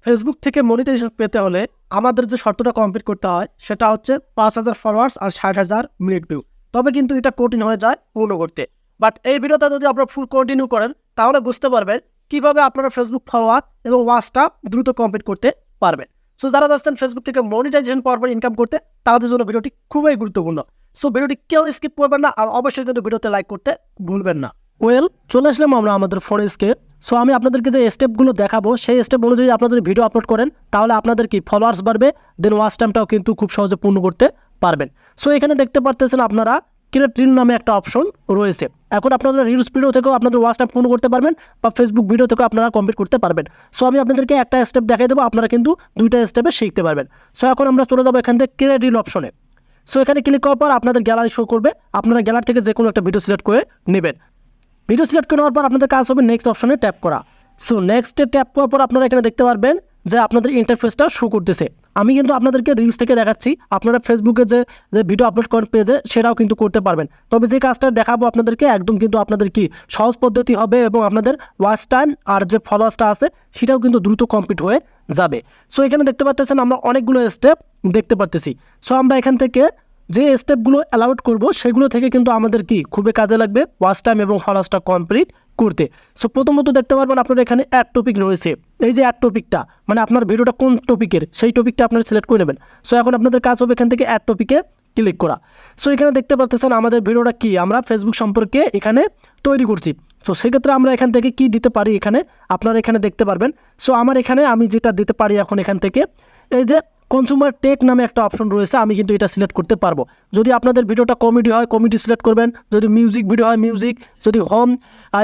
Facebook থেকে monetization পেতে হলে আমাদের যে শর্তটা কমপ্লিট করতে হয় সেটা হচ্ছে 5,000 ফলোয়ার্স আর 60,000 মিনিট ভিউ। তবে কিন্তু এটা কঠিন হয়ে যায় পূর্ণ করতে। বাট এই ভিডিওটা যদি আপনারা ফুল কন্টিনিউ করেন তাহলে বুঝতে পারবেন কিভাবে আপনারা ফেসবুক ফলোয়ার এবং ওয়াচটা দ্রুত কমপ্লিট করতে পারবেন। সো যারা যাচ্ছেন ফেসবুক থেকে মনিটাইজেশন পাওয়ার পর ইনকাম করতে তাদের জন্য ভিডিওটি খুবই গুরুত্বপূর্ণ। সো ভিডিওটি কেউ স্কিপ করবেন না আর অবশ্যই কিন্তু ভিডিওতে লাইক করতে ভুলবেন না। চলে আসলাম আমরা আমাদের ফোন স্কেপ। সো আমি আপনাদেরকে যে স্টেপগুলো দেখাবো সেই স্টেপ অনুযায়ী আপনাদের ভিডিও আপলোড করেন তাহলে আপনাদের কি ফলোয়ার্স বাড়বে, দেন ওয়াচ টাইমটাও কিন্তু খুব সহজে পূর্ণ করতে পারবেন। সো এখানে দেখতে পারতেছেন আপনারা ক্রিয়েট রিল নামে একটা অপশন রয়েছে। এখন আপনারা রিলস ভিডিও থেকেও আপনাদের ওয়াচ টাইম পূর্ণ করতে পারবেন বা ফেসবুক ভিডিও থেকেও আপনারা কমপ্লিট করতে পারবেন। সো আমি আপনাদেরকে একটা স্টেপ দেখাই দেবো, আপনারা কিন্তু দুইটা স্টেপে শিখতে পারবেন। সো এখন আমরা চলে যাবো এখান থেকে ক্রিয়েট রিল অপশনে। সো এখানে ক্লিক করার পর আপনাদের গ্যালারি শো করবে, আপনারা গ্যালারি থেকে যে কোনো একটা ভিডিও সিলেক্ট করে নেবেন। ভিডিও সিলেক্ট করে নেওয়ার পর আপনাদের কাজ হবে নেক্সট অপশনে ট্যাপ করা। সো নেক্সটে ট্যাপ করার পর আপনারা এখানে দেখতে পারবেন যে আপনাদের ইন্টারফেসটা শো করতেছে। আমি কিন্তু আপনাদেরকে রিলস থেকে দেখাচ্ছি, আপনারা ফেসবুকে যে ভিডিও আপলোড করেন পেজে সেটাও কিন্তু করতে পারবেন। তবে যে কাজটা দেখাবো আপনাদেরকে একদম কিন্তু আপনাদের কি সহজ পদ্ধতি হবে এবং আপনাদের ওয়াচ টাইম আর যে ফলোয়ার্সটা আছে সেটাও কিন্তু দ্রুত কমপ্লিট হয়ে যাবে। সো এখানে দেখতে পাচ্ছেন আমরা অনেকগুলো স্টেপ দেখতে পারতেছি। সো আমরা এখান থেকে যে স্টেপগুলো অ্যালাউড করব সেগুলো থেকে কিন্তু আমাদের কি খুবই কাজে লাগবে ওয়াচ টাইম এবং ফলোয়ার্সটা কমপ্লিট করতে। সো প্রথমত দেখতে পারবেন আপনার এখানে অ্যাড টপিক রয়েছে। এই যে অ্যাড টপিকটা মানে আপনার ভিডিওটা কোন টপিকের সেই টপিকটা আপনারা সিলেক্ট করে নেবেন। সো এখন আপনাদের কাজ হবে এখান থেকে অ্যাড টপিকে ক্লিক করা। সো এখানে দেখতে পাচ্ছেন আমাদের ভিডিওটা কি আমরা ফেসবুক সম্পর্কে এখানে তৈরি করছি। সো সেক্ষেত্রে আমরা এখান থেকে কি দিতে পারি এখানে আপনারা এখানে দেখতে পারবেন। সো আমার এখানে আমি যেটা দিতে পারি এখন এখান থেকে এই যে কনজিউমার টেক নামে একটা অপশন রয়েছে, আমি কিন্তু এটা সিলেক্ট করতে পারবো। যদি আপনাদের ভিডিওটা কমেডি হয় কমেডি সিলেক্ট করবেন, যদি মিউজিক ভিডিও হয় মিউজিক, যদি হোম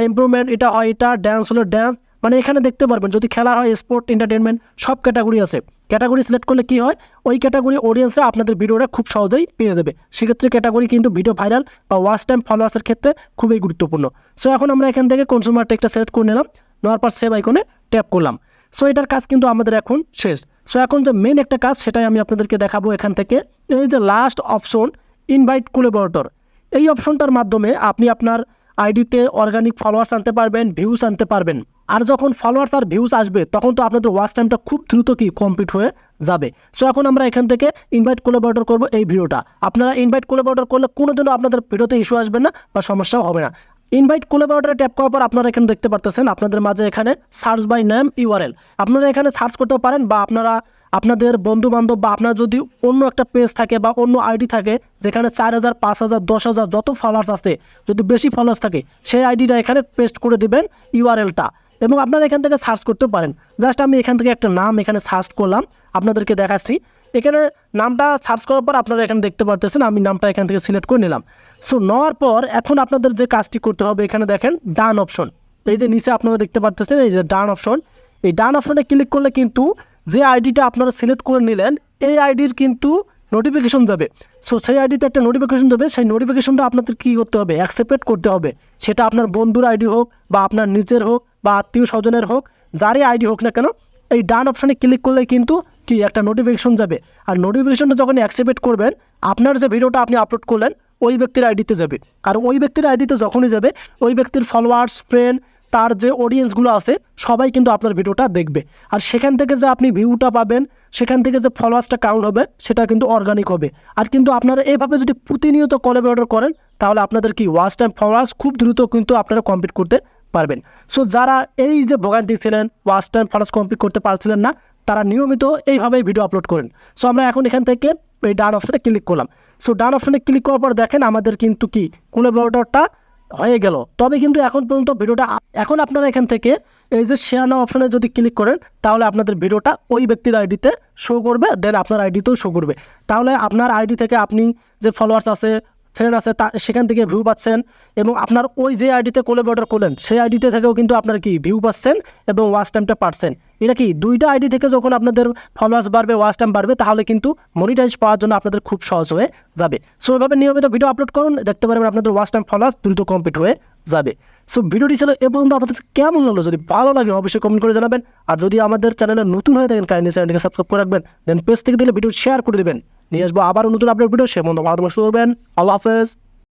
ইমপ্রুভমেন্ট এটা হয় এটা, ড্যান্স হলে ড্যান্স, মানে এখানে দেখতে পারবেন। যদি খেলা হয় স্পোর্ট এন্টারটেনমেন্ট সব ক্যাটাগরি আছে। ক্যাটাগরি সিলেক্ট করলে কি হয় ওই ক্যাটাগরি অডিয়েন্সরা আপনাদের ভিডিওটা খুব সহজেই পেয়ে যাবে। সেক্ষেত্রে ক্যাটাগরি কিন্তু ভিডিও ভাইরাল বা ওয়াচ টাইম ফলোয়ার্সের ক্ষেত্রে খুবই গুরুত্বপূর্ণ। সো এখন আমরা এখান থেকে কনজিউমার টেকটা সিলেক্ট করে নিলাম, নেওয়ার পর সেভ আইকনে ট্যাপ করলাম। সো এটার কাজ কিন্তু আমাদের এখন শেষ। সো এখন যে মেন একটা কাজ সেটাই আমি আপনাদেরকে দেখাবো এখান থেকে। এই যে লাস্ট অপশন ইনভাইট কোলাবরেটর, এই অপশনটার মাধ্যমে আপনি আপনার আইডিতে অর্গানিক ফলোয়ার্স আনতে পারবেন, ভিউজ আনতে পারবেন। আর যখন ফলোয়ার্স আর ভিউজ আসবে তখন তো আপনাদের ওয়াচ টাইমটা খুব দ্রুত কি কমপ্লিট হয়ে যাবে। সো এখন আমরা এখান থেকে ইনভাইট কোলাবরেটর করব এই ভিডিওটা। আপনারা ইনভাইট কোলাবরেটর করলে কোনোদিনও আপনাদের ভিডিওতে ইস্যু আসবে না বা সমস্যাও হবে না। ইনভাইট কোলাবরেটরে ট্যাপ করার পর আপনারা এখানে দেখতে পারতেছেন আপনাদের মাঝে এখানে সার্চ বাই নেম ইউআরএল আপনারা এখানে সার্চ করতে পারেন, বা আপনারা আপনাদের বন্ধু বান্ধব বা আপনার যদি অন্য একটা পেজ থাকে বা অন্য আইডি থাকে যেখানে 4,000 5,000 10,000 যত ফলোয়ার্স আছে, যদি বেশি ফলোয়ার্স থাকে সেই আইডিটা এখানে পেস্ট করে দিবেন ইউআরএলটা, এবং আপনারা এখান থেকে সার্চ করতে পারেন। জাস্ট আমি এখান থেকে একটা নাম এখানে সার্চ করলাম, আপনাদেরকে দেখাচ্ছি। এখানে নামটা সার্চ করার পর আপনারা এখানে দেখতে পারতেছেন আমি নামটা এখান থেকে সিলেক্ট করে নিলাম। সো নেওয়ার পর এখন আপনাদের যে কাজটি করতে হবে এখানে দেখেন ডান অপশন, এই যে নিচে আপনারা দেখতে পারতেছেন এই যে ডান অপশন, এই ডান অপশনে ক্লিক করলে কিন্তু যে আইডিটা আপনারা সিলেক্ট করে নিলেন এই আইডির কিন্তু নোটিফিকেশন যাবে। সো সেই আইডিতে একটা নোটিফিকেশন যাবে, সেই নোটিফিকেশনটা আপনাদের কী করতে হবে অ্যাকসেপ্ট করতে হবে। সেটা আপনার বন্ধুর আইডি হোক বা আপনার নিজের হোক বা আত্মীয় স্বজনের হোক, যারই আইডি হোক না কেন, এই ডান অপশানে ক্লিক করলে কিন্তু কি একটা নোটিফিকেশন যাবে। আর নোটিফিকেশনটা যখন অ্যাকসেপ্ট করবেন আপনার যে ভিডিওটা আপনি আপলোড করলেন ওই ব্যক্তির আইডিতে যাবে। আর ওই ব্যক্তির আইডিতে যখনই যাবে ওই ব্যক্তির ফলোয়ার্স ফ্রেন্ড তার যে অডিয়েন্সগুলো আছে সবাই কিন্তু আপনার ভিডিওটা দেখবে। আর সেখান থেকে যে আপনি ভিউটা পাবেন, সেখান থেকে যে ফলোয়ার্সটা কাউন্ট হবে সেটা কিন্তু অর্গানিক হবে। আর কিন্তু আপনারা এইভাবে যদি প্রতিনিয়ত কোলাবরেটর করেন তাহলে আপনাদের কি ওয়াচ টাইম ফলোয়ার্স খুব দ্রুত কিন্তু আপনারা কমপ্লিট করতে পারবেন। সো যারা এই যে ভোগান্তি ছিলেন ওয়াচ টাইম ফলোয়ার্স কমপ্লিট করতে পারছিলেন না তারা নিয়মিত এইভাবেই ভিডিও আপলোড করেন। সো আমরা এখন এখান থেকে এই ডান অপশনে ক্লিক করলাম। সো ডান অপশনে ক্লিক করার পর দেখেন আমাদের কিন্তু কি কোলাবরেটরটা হয়ে গেল। তবে কিন্তু এখন পর্যন্ত ভিডিওটা এখন আপনারা এখান থেকে এই যে শেয়ার নাও অপশনে যদি ক্লিক করেন তাহলে আপনাদের ভিডিওটা ওই ব্যক্তির আইডিতে শো করবে, দেন আপনার আইডিতেও শো করবে। তাহলে আপনার আইডি থেকে আপনি যে ফলোয়ার্স আছে ফ্রেন্ড আছে সেখান থেকে ভিউ পাচ্ছেন, এবং আপনার ওই যে আইডিতে কোলাবরেটর করলেন সেই আইডিতে থেকেও কিন্তু আপনার কি ভিউ পাচ্ছেন এবং ওয়াচ টাইমটা পাচ্ছেন। এটা কি দুইটা আইডি থেকে যখন আপনাদের ফলোয়ার্স বাড়বে ওয়াচ টাইম বাড়বে তাহলে কিন্তু মনিটাইজ পাওয়ার জন্য আপনাদের খুব সহজ হয়ে যাবে। সো এভাবে নিয়মিত ভিডিও আপলোড করুন, দেখতে পারবেন আপনাদের ওয়াচ টাইম ফলোয়ার্স দ্রুত কমপ্লিট হয়ে যাবে। সো ভিডিওটি ছিল এ পর্যন্ত, আপনাদের কেমন লাগলো যদি ভালো লাগে অবশ্যই কমেন্ট করে জানাবেন। আর যদি আমাদের চ্যানেলে নতুন হয়ে থাকেন কাইন্ডলি চ্যানেলটিকে সাবস্ক্রাইব করে রাখবেন, দেন পেজ থেকে দিলে ভিডিও শেয়ার করে দেবেন। নিয়ে আসবো আবারও নতুন আপলোড ভিডিও, সে বন্ধু ভালো থাকবেন। আল্লাহ হাফেজ।